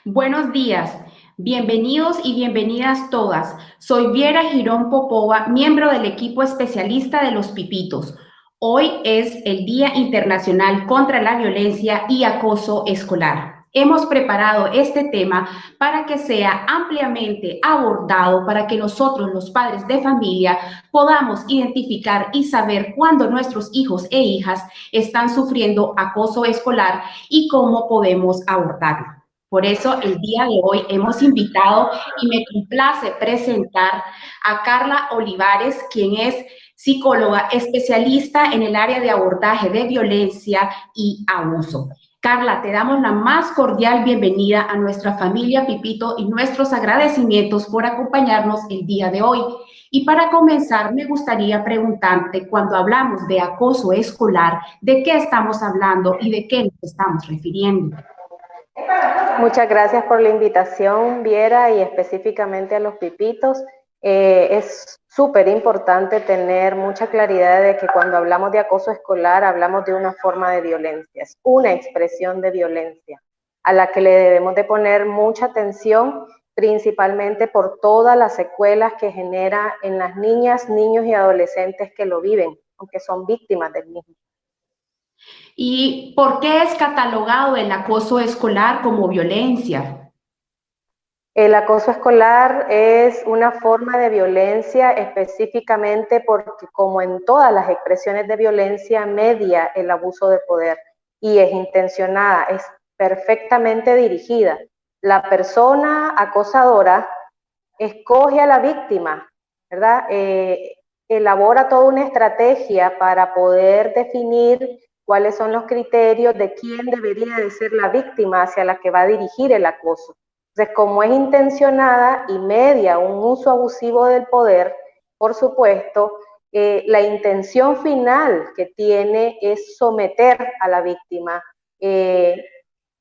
Buenos días, bienvenidos y bienvenidas todas. Soy Viera Girón Popova, miembro del equipo especialista de los Pipitos. Hoy es el Día Internacional contra la Violencia y Acoso Escolar. Hemos preparado este tema para que sea ampliamente abordado, para que nosotros, los padres de familia, podamos identificar y saber cuándo nuestros hijos e hijas están sufriendo acoso escolar y cómo podemos abordarlo. Por eso el día de hoy hemos invitado y me complace presentar a Carla Olivares, quien es psicóloga especialista en el área de abordaje de violencia y abuso. Carla, te damos la más cordial bienvenida a nuestra familia Pipito y nuestros agradecimientos por acompañarnos el día de hoy. Y para comenzar, me gustaría preguntarte, cuando hablamos de acoso escolar, ¿de qué estamos hablando y de qué nos estamos refiriendo? Muchas gracias por la invitación, Viera, y específicamente a los Pipitos. Es súper importante tener mucha claridad de que cuando hablamos de acoso escolar hablamos de una forma de violencia, es una expresión de violencia a la que le debemos de poner mucha atención, principalmente por todas las secuelas que genera en las niñas, niños y adolescentes que lo viven, aunque son víctimas del mismo. ¿Y por qué es catalogado el acoso escolar como violencia? El acoso escolar es una forma de violencia específicamente porque, como en todas las expresiones de violencia, media el abuso de poder y es intencionada, es perfectamente dirigida. La persona acosadora escoge a la víctima, ¿verdad? Elabora toda una estrategia para poder definir cuáles son los criterios de quién debería de ser la víctima hacia la que va a dirigir el acoso. Entonces, como es intencionada y media un uso abusivo del poder, por supuesto, la intención final que tiene es someter a la víctima,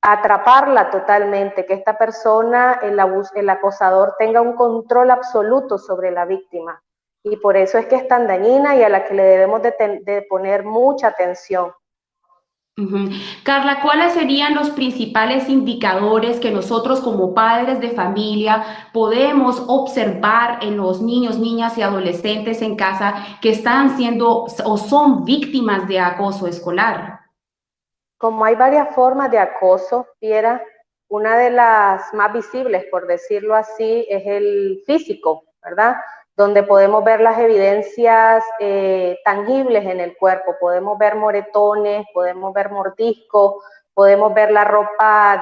atraparla totalmente, que esta persona, el acosador, tenga un control absoluto sobre la víctima. Y por eso es que es tan dañina y a la que le debemos de poner mucha atención. Carla, ¿cuáles serían los principales indicadores que nosotros como padres de familia podemos observar en los niños, niñas y adolescentes en casa que están siendo o son víctimas de acoso escolar? Como hay varias formas de acoso, Piera, una de las más visibles, por decirlo así, es el físico, ¿verdad? Donde podemos ver las evidencias tangibles en el cuerpo. Podemos ver moretones, podemos ver mordiscos, podemos ver la ropa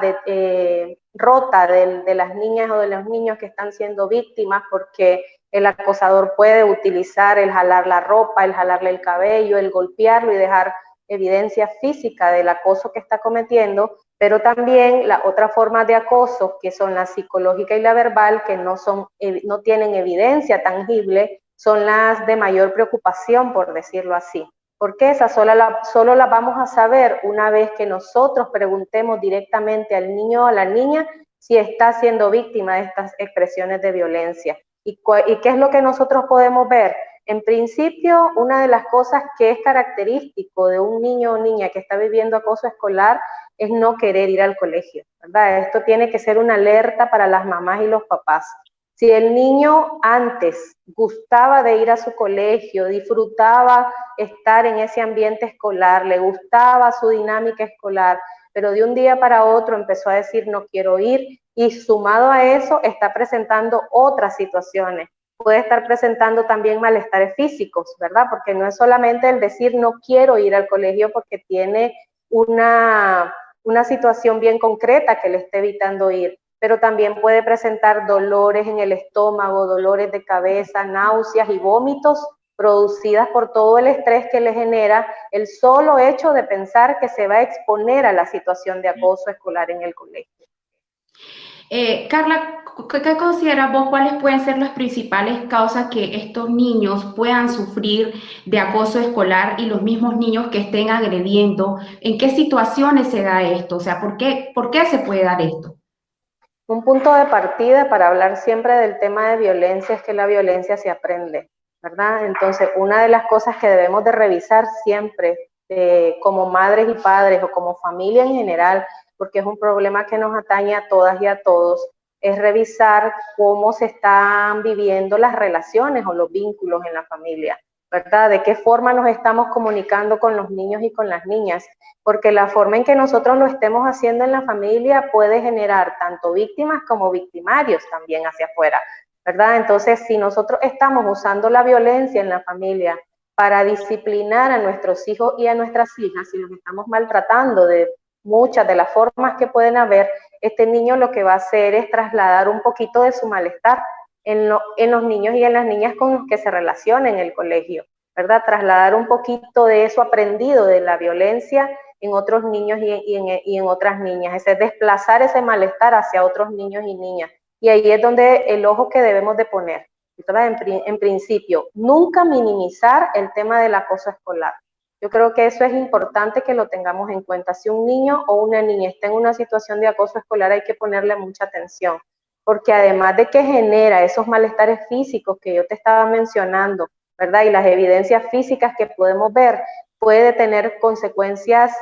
rota de las niñas o de los niños que están siendo víctimas, porque el acosador puede utilizar el jalar la ropa, el jalarle el cabello, el golpearlo y dejar evidencia física del acoso que está cometiendo, pero también la otra forma de acoso, que son la psicológica y la verbal, que no tienen evidencia tangible, son las de mayor preocupación, por decirlo así. Porque esas solo las vamos a saber una vez que nosotros preguntemos directamente al niño o a la niña si está siendo víctima de estas expresiones de violencia. ¿Y qué es lo que nosotros podemos ver? En principio, una de las cosas que es característico de un niño o niña que está viviendo acoso escolar es no querer ir al colegio, ¿verdad? Esto tiene que ser una alerta para las mamás y los papás. Si el niño antes gustaba de ir a su colegio, disfrutaba estar en ese ambiente escolar, le gustaba su dinámica escolar, pero de un día para otro empezó a decir no quiero ir y sumado a eso está presentando otras situaciones. Puede estar presentando también malestares físicos, ¿verdad? Porque no es solamente el decir no quiero ir al colegio porque tiene una situación bien concreta que le esté evitando ir, pero también puede presentar dolores en el estómago, dolores de cabeza, náuseas y vómitos producidas por todo el estrés que le genera el solo hecho de pensar que se va a exponer a la situación de acoso escolar en el colegio. Carla, ¿qué consideras vos cuáles pueden ser las principales causas que estos niños puedan sufrir de acoso escolar y los mismos niños que estén agrediendo? ¿En qué situaciones se da esto? O sea, por qué se puede dar esto? Un punto de partida para hablar siempre del tema de violencia es que la violencia se aprende, ¿verdad? Entonces, una de las cosas que debemos de revisar siempre como madres y padres o como familia en general, porque es un problema que nos atañe a todas y a todos, es revisar cómo se están viviendo las relaciones o los vínculos en la familia, ¿verdad? De qué forma nos estamos comunicando con los niños y con las niñas, porque la forma en que nosotros lo estemos haciendo en la familia puede generar tanto víctimas como victimarios también hacia afuera, ¿verdad? Entonces, si nosotros estamos usando la violencia en la familia para disciplinar a nuestros hijos y a nuestras hijas, si los estamos maltratando de muchas de las formas que pueden haber, este niño lo que va a hacer es trasladar un poquito de su malestar en los niños y en las niñas con los que se relaciona en el colegio, ¿verdad? Trasladar un poquito de eso aprendido de la violencia en otros niños y en otras niñas, es decir, desplazar ese malestar hacia otros niños y niñas. Y ahí es donde el ojo que debemos de poner. En principio, nunca minimizar el tema del acoso escolar. Yo creo que eso es importante que lo tengamos en cuenta. Si un niño o una niña está en una situación de acoso escolar, hay que ponerle mucha atención, porque además de que genera esos malestares físicos que yo te estaba mencionando, ¿verdad? Y las evidencias físicas que podemos ver, puede tener consecuencias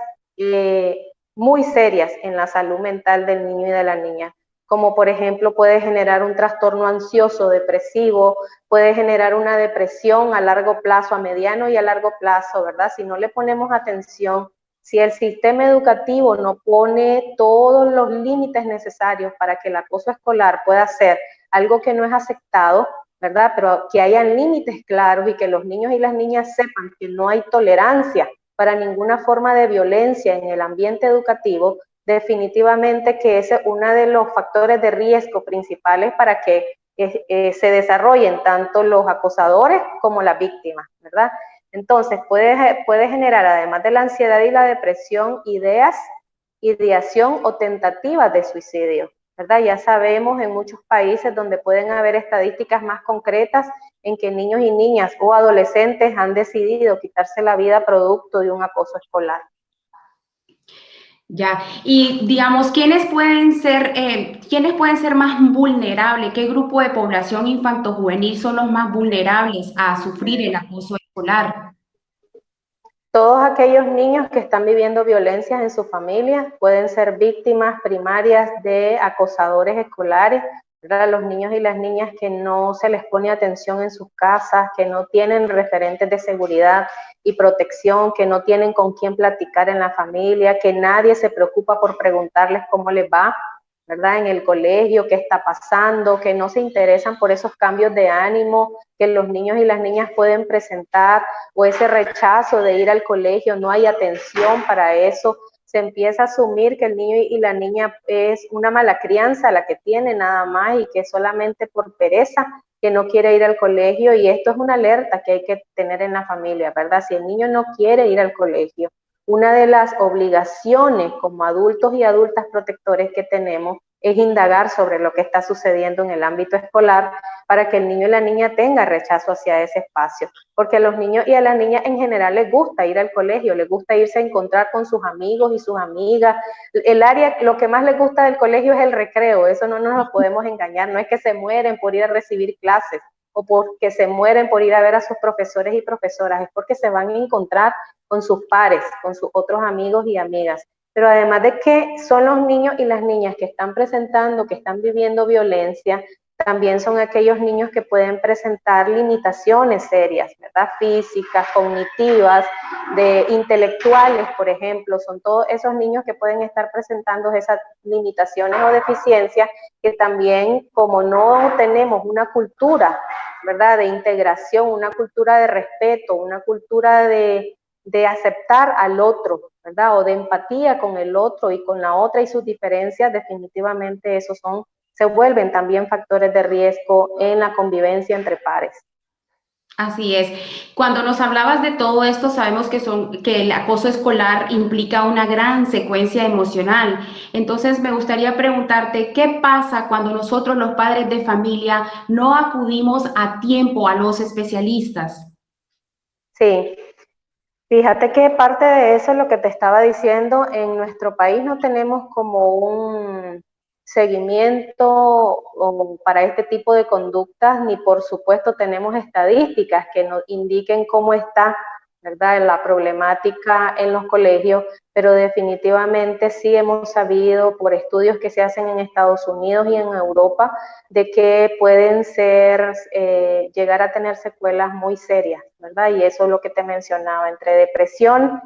muy serias en la salud mental del niño y de la niña, como por ejemplo puede generar un trastorno ansioso depresivo, puede generar una depresión a largo plazo, a mediano y a largo plazo, ¿verdad? Si no le ponemos atención, si el sistema educativo no pone todos los límites necesarios para que el acoso escolar pueda ser algo que no es aceptado, ¿verdad? Pero que hayan límites claros y que los niños y las niñas sepan que no hay tolerancia para ninguna forma de violencia en el ambiente educativo, definitivamente que ese es uno de los factores de riesgo principales para que se desarrollen tanto los acosadores como las víctimas, ¿verdad? Entonces puede generar, además de la ansiedad y la depresión, ideación o tentativas de suicidio, ¿verdad? Ya sabemos en muchos países donde pueden haber estadísticas más concretas en que niños y niñas o adolescentes han decidido quitarse la vida producto de un acoso escolar. Ya, y digamos, ¿quiénes pueden ser más vulnerables? ¿Qué grupo de población infantojuvenil son los más vulnerables a sufrir el acoso escolar? Todos aquellos niños que están viviendo violencias en su familia pueden ser víctimas primarias de acosadores escolares, ¿verdad? Los niños y las niñas que no se les pone atención en sus casas, que no tienen referentes de seguridad y protección, que no tienen con quién platicar en la familia, que nadie se preocupa por preguntarles cómo les va, ¿verdad? En el colegio, qué está pasando, que no se interesan por esos cambios de ánimo que los niños y las niñas pueden presentar, o ese rechazo de ir al colegio, no hay atención para eso. Se empieza a asumir que el niño y la niña es una mala crianza la que tiene nada más y que solamente por pereza que no quiere ir al colegio, y esto es una alerta que hay que tener en la familia, ¿verdad? Si el niño no quiere ir al colegio, una de las obligaciones como adultos y adultas protectores que tenemos es indagar sobre lo que está sucediendo en el ámbito escolar para que el niño y la niña tenga rechazo hacia ese espacio, porque a los niños y a las niñas en general les gusta ir al colegio, les gusta irse a encontrar con sus amigos y sus amigas. El área, lo que más les gusta del colegio es el recreo, eso no nos lo podemos engañar, no es que se mueren por ir a recibir clases o porque se mueren por ir a ver a sus profesores y profesoras, es porque se van a encontrar con sus pares, con sus otros amigos y amigas. Pero además de que son los niños y las niñas que están presentando, que están viviendo violencia, también son aquellos niños que pueden presentar limitaciones serias, ¿verdad? Físicas, cognitivas, intelectuales, por ejemplo. Son todos esos niños que pueden estar presentando esas limitaciones o deficiencias que también, como no tenemos una cultura, ¿verdad? De integración, una cultura de respeto, una cultura de aceptar al otro, ¿verdad? O de empatía con el otro y con la otra y sus diferencias, definitivamente esos se vuelven también factores de riesgo en la convivencia entre pares. Así es. Cuando nos hablabas de todo esto, sabemos que el acoso escolar implica una gran secuencia emocional. Entonces, me gustaría preguntarte, ¿qué pasa cuando nosotros, los padres de familia, no acudimos a tiempo a los especialistas? Sí, fíjate que parte de eso es lo que te estaba diciendo. En nuestro país no tenemos como un seguimiento para este tipo de conductas, ni por supuesto tenemos estadísticas que nos indiquen cómo está ¿verdad? La problemática en los colegios, pero definitivamente sí hemos sabido por estudios que se hacen en Estados Unidos y en Europa de que pueden ser, llegar a tener secuelas muy serias, ¿verdad? Y eso es lo que te mencionaba, entre depresión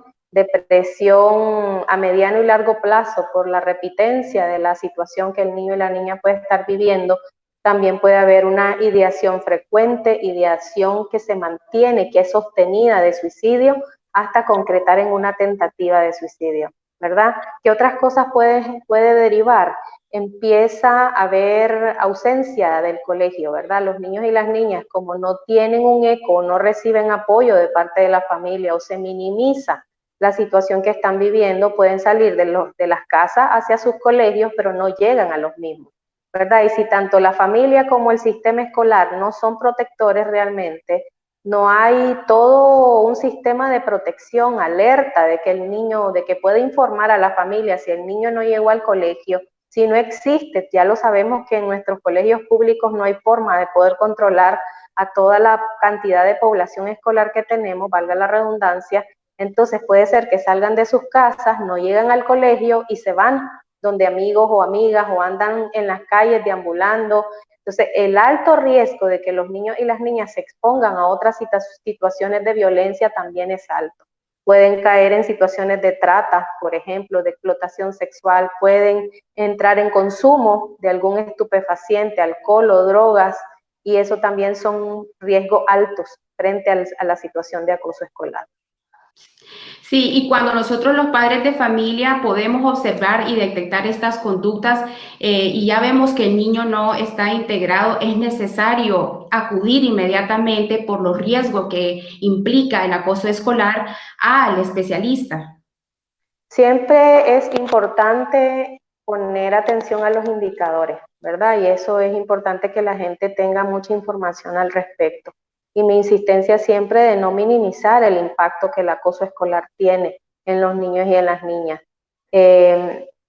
a mediano y largo plazo por la repitencia de la situación que el niño y la niña puede estar viviendo. También puede haber una ideación frecuente, ideación que se mantiene, que es sostenida de suicidio, hasta concretar en una tentativa de suicidio, ¿verdad? ¿Qué otras cosas puede derivar? Empieza a haber ausencia del colegio, ¿verdad? Los niños y las niñas, como no tienen un eco, no reciben apoyo de parte de la familia o se minimiza la situación que están viviendo, pueden salir de las casas hacia sus colegios, pero no llegan a los mismos, ¿verdad? Y si tanto la familia como el sistema escolar no son protectores realmente, no hay todo un sistema de protección, alerta de que el niño, de que puede informar a la familia si el niño no llegó al colegio, si no existe, ya lo sabemos que en nuestros colegios públicos no hay forma de poder controlar a toda la cantidad de población escolar que tenemos, valga la redundancia. Entonces puede ser que salgan de sus casas, no llegan al colegio y se van donde amigos o amigas o andan en las calles deambulando. Entonces, el alto riesgo de que los niños y las niñas se expongan a otras situaciones de violencia también es alto. Pueden caer en situaciones de trata, por ejemplo, de explotación sexual, pueden entrar en consumo de algún estupefaciente, alcohol o drogas, y eso también son riesgos altos frente a la situación de acoso escolar. Sí, y cuando nosotros los padres de familia podemos observar y detectar estas conductas y ya vemos que el niño no está integrado, es necesario acudir inmediatamente por los riesgos que implica el acoso escolar al especialista. Siempre es importante poner atención a los indicadores, ¿verdad? Y eso es importante que la gente tenga mucha información al respecto. Y mi insistencia siempre de no minimizar el impacto que el acoso escolar tiene en los niños y en las niñas.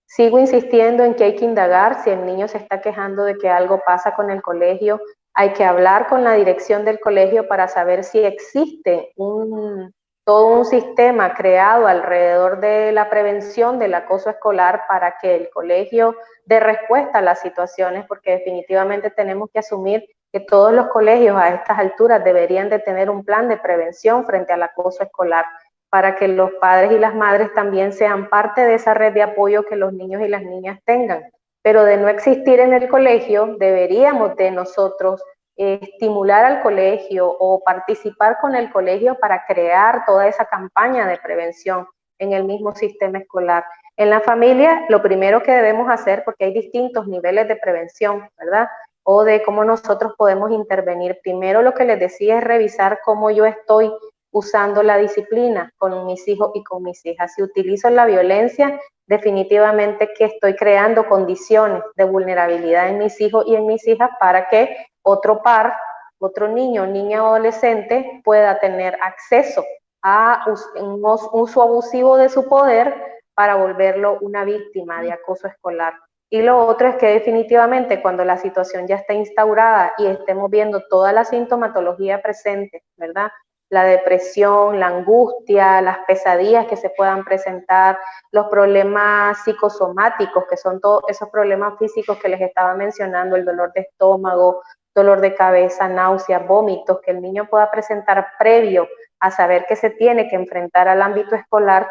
Sigo insistiendo en que hay que indagar si el niño se está quejando de que algo pasa con el colegio, hay que hablar con la dirección del colegio para saber si existe todo un sistema creado alrededor de la prevención del acoso escolar para que el colegio dé respuesta a las situaciones, porque definitivamente tenemos que asumir que todos los colegios a estas alturas deberían de tener un plan de prevención frente al acoso escolar, para que los padres y las madres también sean parte de esa red de apoyo que los niños y las niñas tengan. Pero de no existir en el colegio, deberíamos de nosotros estimular al colegio o participar con el colegio para crear toda esa campaña de prevención en el mismo sistema escolar. En la familia, lo primero que debemos hacer, porque hay distintos niveles de prevención, ¿verdad? O de cómo nosotros podemos intervenir. Primero, lo que les decía es revisar cómo yo estoy usando la disciplina con mis hijos y con mis hijas. Si utilizo la violencia, definitivamente que estoy creando condiciones de vulnerabilidad en mis hijos y en mis hijas para que otro niño, niña o adolescente pueda tener acceso a un uso abusivo de su poder para volverlo una víctima de acoso escolar. Y lo otro es que definitivamente cuando la situación ya está instaurada y estemos viendo toda la sintomatología presente, ¿verdad? La depresión, la angustia, las pesadillas que se puedan presentar, los problemas psicosomáticos, que son todos esos problemas físicos que les estaba mencionando, el dolor de estómago, dolor de cabeza, náuseas, vómitos, que el niño pueda presentar previo a saber que se tiene que enfrentar al ámbito escolar.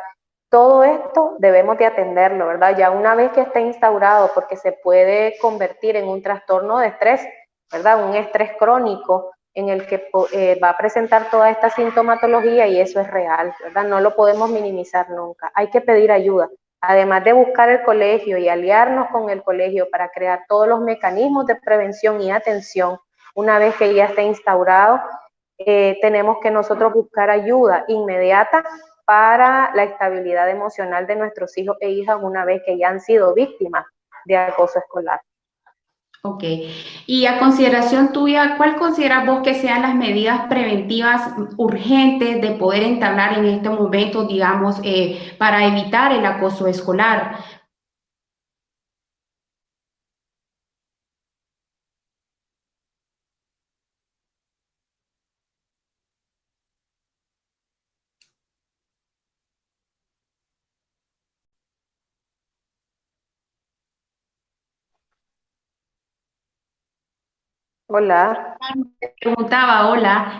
Todo esto debemos de atenderlo, ¿verdad? Ya una vez que esté instaurado, porque se puede convertir en un trastorno de estrés, ¿verdad? Un estrés crónico en el que va a presentar toda esta sintomatología y eso es real, ¿verdad? No lo podemos minimizar nunca. Hay que pedir ayuda. Además de buscar el colegio y aliarnos con el colegio para crear todos los mecanismos de prevención y atención, una vez que ya esté instaurado, tenemos que nosotros buscar ayuda inmediata para la estabilidad emocional de nuestros hijos e hijas una vez que ya han sido víctimas de acoso escolar. Ok. Y a consideración tuya, ¿cuál consideras vos que sean las medidas preventivas urgentes de poder entablar en este momento, digamos, para evitar el acoso escolar? Hola.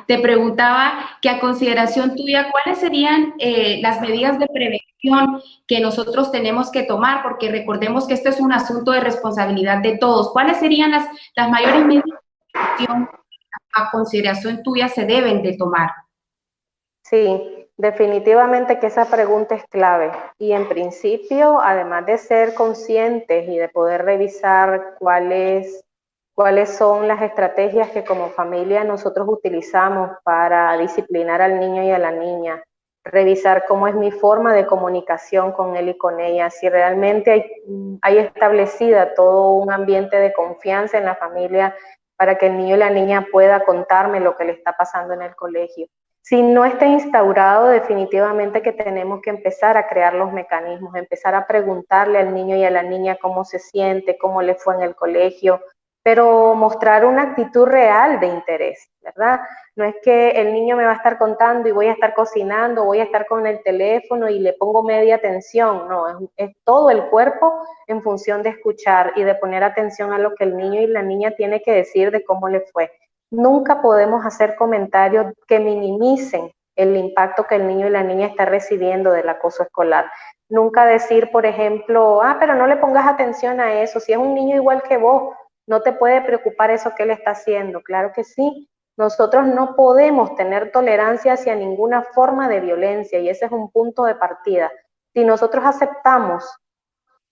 Te preguntaba que a consideración tuya, ¿cuáles serían las medidas de prevención que nosotros tenemos que tomar? Porque recordemos que esto es un asunto de responsabilidad de todos. ¿Cuáles serían las mayores medidas de prevención a consideración tuya se deben de tomar? Sí, definitivamente que esa pregunta es clave. Y en principio, además de ser conscientes y de poder revisar cuáles son las estrategias que como familia nosotros utilizamos para disciplinar al niño y a la niña, revisar cómo es mi forma de comunicación con él y con ella, si realmente hay establecida todo un ambiente de confianza en la familia para que el niño y la niña pueda contarme lo que le está pasando en el colegio. Si no está instaurado, definitivamente que tenemos que empezar a crear los mecanismos, empezar a preguntarle al niño y a la niña cómo se siente, cómo le fue en el colegio, pero mostrar una actitud real de interés, ¿verdad? No es que el niño me va a estar contando y voy a estar cocinando, voy a estar con el teléfono y le pongo media atención, no, es todo el cuerpo en función de escuchar y de poner atención a lo que el niño y la niña tiene que decir de cómo le fue. Nunca podemos hacer comentarios que minimicen el impacto que el niño y la niña está recibiendo del acoso escolar. Nunca decir, por ejemplo, pero no le pongas atención a eso, si es un niño igual que vos, no te puede preocupar eso que él está haciendo. Claro que sí, nosotros no podemos tener tolerancia hacia ninguna forma de violencia y ese es un punto de partida. Si nosotros aceptamos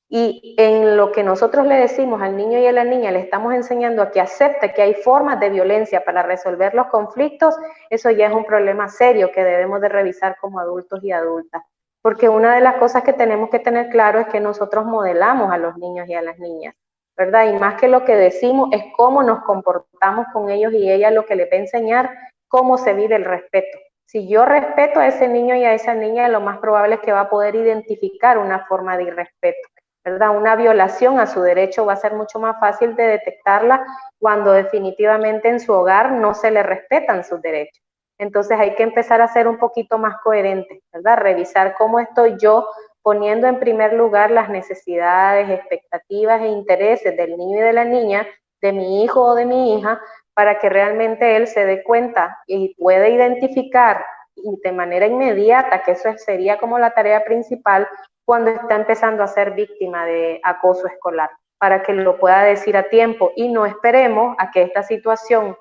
y en lo que nosotros le decimos al niño y a la niña, le estamos enseñando a que acepte que hay formas de violencia para resolver los conflictos, eso ya es un problema serio que debemos de revisar como adultos y adultas. Porque una de las cosas que tenemos que tener claro es que nosotros modelamos a los niños y a las niñas, ¿verdad? Y más que lo que decimos es cómo nos comportamos con ellos y ella lo que les va a enseñar, cómo se vive el respeto. Si yo respeto a ese niño y a esa niña, lo más probable es que va a poder identificar una forma de irrespeto, ¿verdad? Una violación a su derecho va a ser mucho más fácil de detectarla cuando definitivamente en su hogar no se le respetan sus derechos. Entonces hay que empezar a ser un poquito más coherentes, ¿verdad? Revisar cómo estoy yo poniendo en primer lugar las necesidades, expectativas e intereses del niño y de la niña, de mi hijo o de mi hija, para que realmente él se dé cuenta y pueda identificar de manera inmediata, que eso sería como la tarea principal, cuando está empezando a ser víctima de acoso escolar, para que lo pueda decir a tiempo y no esperemos a que esta situación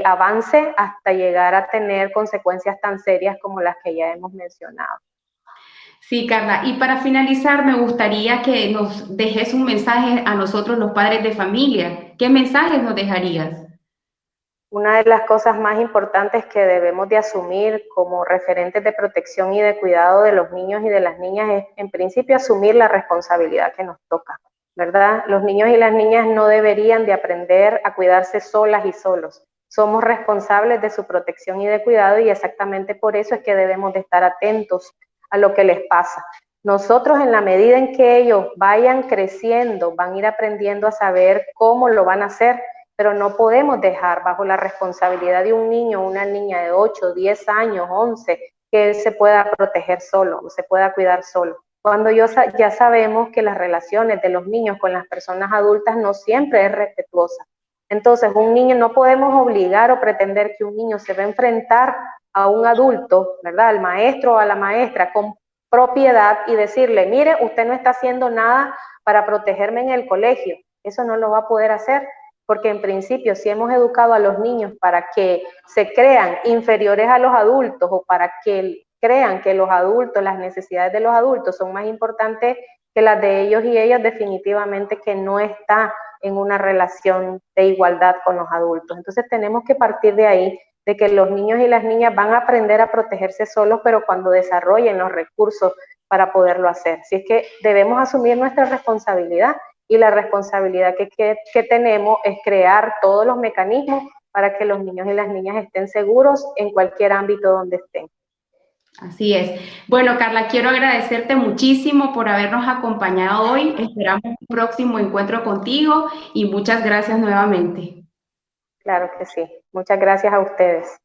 avance hasta llegar a tener consecuencias tan serias como las que ya hemos mencionado. Sí, Carla. Y para finalizar, me gustaría que nos dejes un mensaje a nosotros, los padres de familia. ¿Qué mensajes nos dejarías? Una de las cosas más importantes que debemos de asumir como referentes de protección y de cuidado de los niños y de las niñas es, en principio, asumir la responsabilidad que nos toca, ¿verdad? Los niños y las niñas no deberían de aprender a cuidarse solas y solos. Somos responsables de su protección y de cuidado y exactamente por eso es que debemos de estar atentos a lo que les pasa. Nosotros, en la medida en que ellos vayan creciendo, van a ir aprendiendo a saber cómo lo van a hacer, pero no podemos dejar bajo la responsabilidad de un niño o una niña de 8, 10 años, 11, que él se pueda proteger solo o se pueda cuidar solo. Cuando ya sabemos que las relaciones de los niños con las personas adultas no siempre es respetuosa. Entonces, un niño no podemos obligar o pretender que un niño se va a enfrentar a un adulto, ¿verdad? Al maestro o a la maestra con propiedad y decirle, mire, usted no está haciendo nada para protegerme en el colegio. Eso no lo va a poder hacer porque en principio si hemos educado a los niños para que se crean inferiores a los adultos o para que crean que los adultos, las necesidades de los adultos son más importantes que las de ellos y ellas, definitivamente que no está en una relación de igualdad con los adultos. Entonces tenemos que partir de ahí, de que los niños y las niñas van a aprender a protegerse solos, pero cuando desarrollen los recursos para poderlo hacer. Si es que debemos asumir nuestra responsabilidad y la responsabilidad que tenemos es crear todos los mecanismos para que los niños y las niñas estén seguros en cualquier ámbito donde estén. Así es. Bueno, Carla, quiero agradecerte muchísimo por habernos acompañado hoy. Esperamos un próximo encuentro contigo y muchas gracias nuevamente. Claro que sí. Muchas gracias a ustedes.